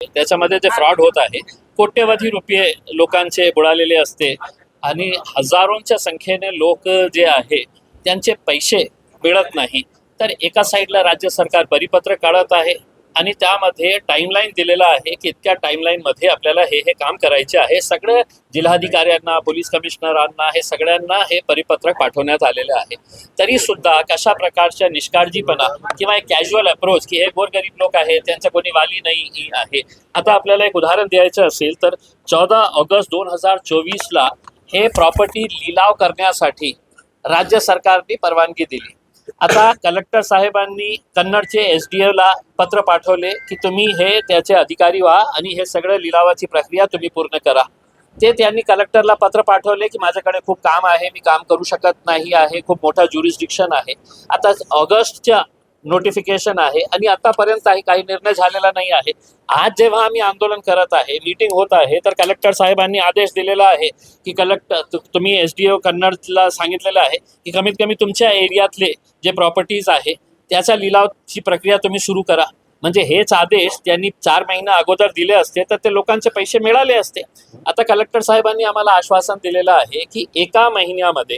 त्याच्यामध्ये जे फ्रॉड होत आहे, कोट्यवधी रुपये लोकांचे बुडालेले असते आणि हजारोंच्या संख्येने लोक जे आहे त्यांचे पैसे मिळत नाही. तर एका साईडला राज्य सरकार परिपत्रक काढत आहे आणि त्यामध्ये टाइमलाईन दिलेला आहे की इतक्या टाइमलाईनमध्ये आपल्याला हे काम करायचे आहे. सगळ्या जिल्हाधिकाऱ्यांना, पोलीस कमिशनरांना, हे सगळ्यांना हे परिपत्रक पाठवण्यात आलेले आहे. तरी सुद्धा कशा प्रकारच्या निष्काळजीपणा किंवा एक कॅज्युअल अप्रोच की हे गोरगरीब लोक आहेत, त्यांचा कोणी वाली नाही आहे. आता आपल्याला एक उदाहरण द्यायचं असेल तर 14 ऑगस्ट 2024ला हे प्रॉपर्टी लिलाव करण्यासाठी राज्य सरकारने परवानगी दिली. आता कलेक्टर साहेबांनी कन्नडचे SDO पत्र पाठवले की तुम्ही हे त्याचे अधिकारी व्हा आणि हे सगळं लिलावाची प्रक्रिया तुम्ही पूर्ण करा. ते त्यांनी कलेक्टरला पत्र पाठवले की माझ्याकडे खूप काम आहे, मी काम करू शकत नाही आहे, खूप मोठा ज्युरिस्डिक्शन आहे. आता ऑगस्टच्या नोटिफिकेशन आहे आणि आतापर्यंत काही निर्णय झालेला नाही आहे. आज जेव्हा आम्ही आंदोलन करत आहे, मीटिंग होत आहे, तर कलेक्टर साहेबांनी आदेश दिलेला आहे की तुम्ही SDO कन्नडला सांगितलेलं आहे की कमीत कमी तुमच्या एरियातले जे प्रॉपर्टीज आहे त्याचा लिलावची प्रक्रिया तुम्ही सुरू करा. म्हणजे हेच आदेश त्यांनी 4 महिना अगोदर दिले असते तर ते लोकांचे पैसे मिळाले असते. आता कलेक्टर साहेबांनी आम्हाला आश्वासन दिलेलं आहे की एका महिन्यामध्ये,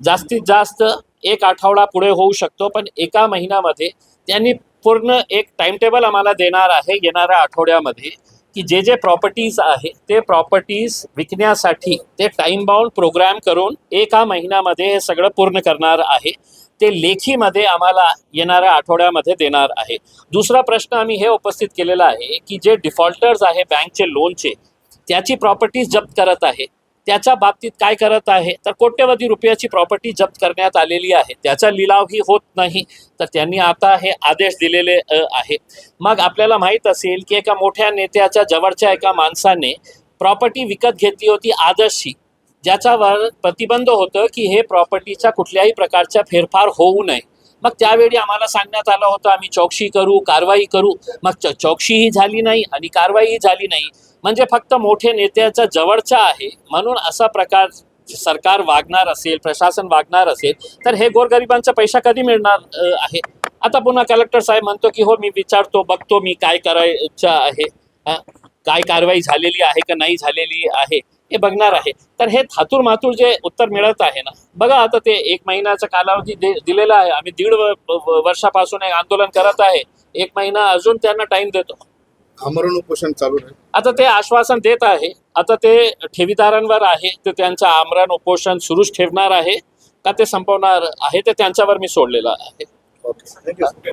जास्तीत जास्त 1 आठवडा पुढे होऊ शकतो, पण एका महिन्यामध्ये त्यांनी पूर्ण एक टाइम टेबल आम्हाला देणार आहे येणाऱ्या आठवड्यामध्ये की जे प्रॉपर्टीज आहे ते प्रॉपर्टीज विकण्यासाठी ते टाइम बाउंड प्रोग्राम करून एका महिन्यामध्ये हे सगळं पूर्ण करणार आहे. ते लेखीमध्ये आम्हाला येणाऱ्या आठवड्यामध्ये देणार आहे. दुसरा प्रश्न आम्ही हे उपस्थित केलेला आहे की जे डिफॉल्टर्स आहे बँकचे लोनचे, त्याची प्रॉपर्टीज जप्त करत आहे, त्याच्या बाबतीत काय करत आहे तर कोट्यवधी रुपयाची प्रॉपर्टी जप्त करण्यात आलेली आहे, त्याचा लिलावही होत नाही. तर त्यांनी आता हे आदेश दिलेले आहे. मग आपल्याला माहीत असेल की एका मोठ्या नेत्याच्या जवळच्या एका माणसाने प्रॉपर्टी विकत घेतली होती आदर्शची, ज्याच्यावर प्रतिबंध होतं की हे प्रॉपर्टीच्या कुठल्याही प्रकारचा फेरफार होऊ नये. मग त्यावेळी आम्हाला सांगण्यात आलं होतं आम्ही चौकशी करू, कारवाई करू. मग चौकशीही झाली नाही आणि कारवाईही झाली नाही. म्हणजे फक्त मोठे नेत्याच्या जवळचा आहे म्हणून असा प्रकार सरकार वागणार असेल, प्रशासन वागणार असेल, तर हे गोरगरिबांचा पैसा कधी मिळणार आहे. आता पुन्हा कलेक्टर साहेब म्हणतो की हो मी विचारतो, बघतो मी काय करायचं आहे, काय कारवाई झालेली आहे का नाही झालेली आहे हे बघणार आहे. तर हे थातूर मातूर जे उत्तर मिळत आहे ना, बघा आता ते 1 महिन्याचा कालावधी दिलेला आहे. आम्ही 1.5 वर्षापासून एक आंदोलन करत आहे, 1 महिना अजून त्यांना टाइम देतो. आमरण उपोषण चालू आहे. आता ते आश्वासन देत आहे, आता ते ठेवीदारांवर आहे, ते त्यांचं आमरण उपोषण सुरूच ठेवणार आहे का ते संपवणार आहे ते त्यांच्यावर मी सोडलेलं आहे. Okay, thank you.